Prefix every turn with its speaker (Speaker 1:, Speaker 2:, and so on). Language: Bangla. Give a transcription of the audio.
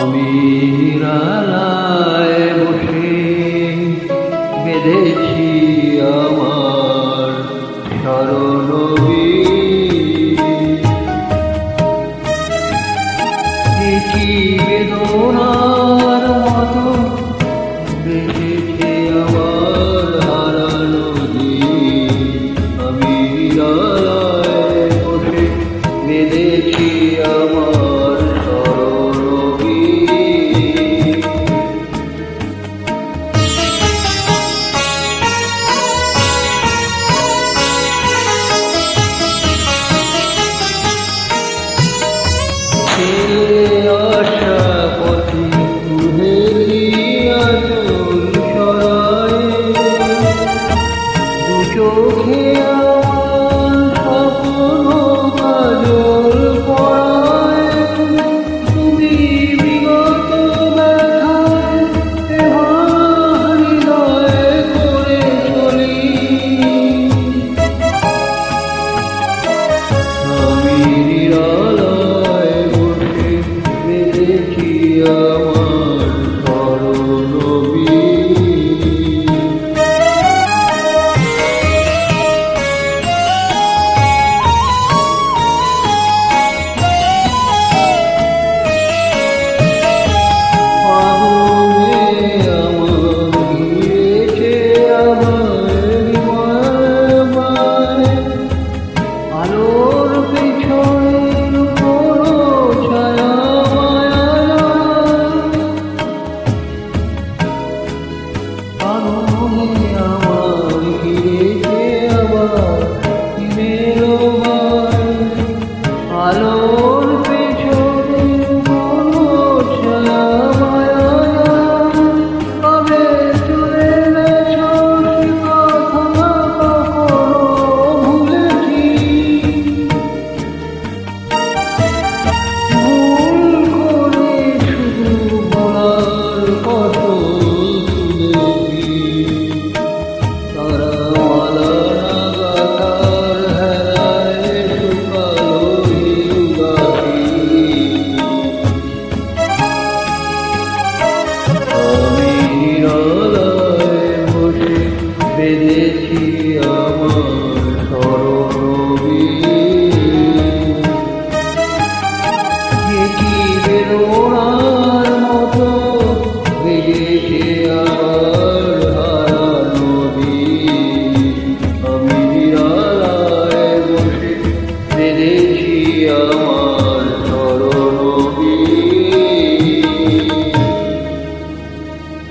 Speaker 1: আমি নিরালায় বসে বেঁধেছি আমার শরণবীর কি বেদনার মতো বেঁধেছে আমার হারানো দিন। আমি নিরালায় বসে বেঁধেছি আমার আশা পথে দু চোখে আমার স্বপ্ন কাজল পড়ায় তুমি বিগত ব্যথায় হৃদয় করে চলি। আমি নিরালায় বসে বেঁধেছি আমার শরণবীর। আলোর পেছনের কোনো ছায়া আলোয় আমার ঘিরেছে আবার আলো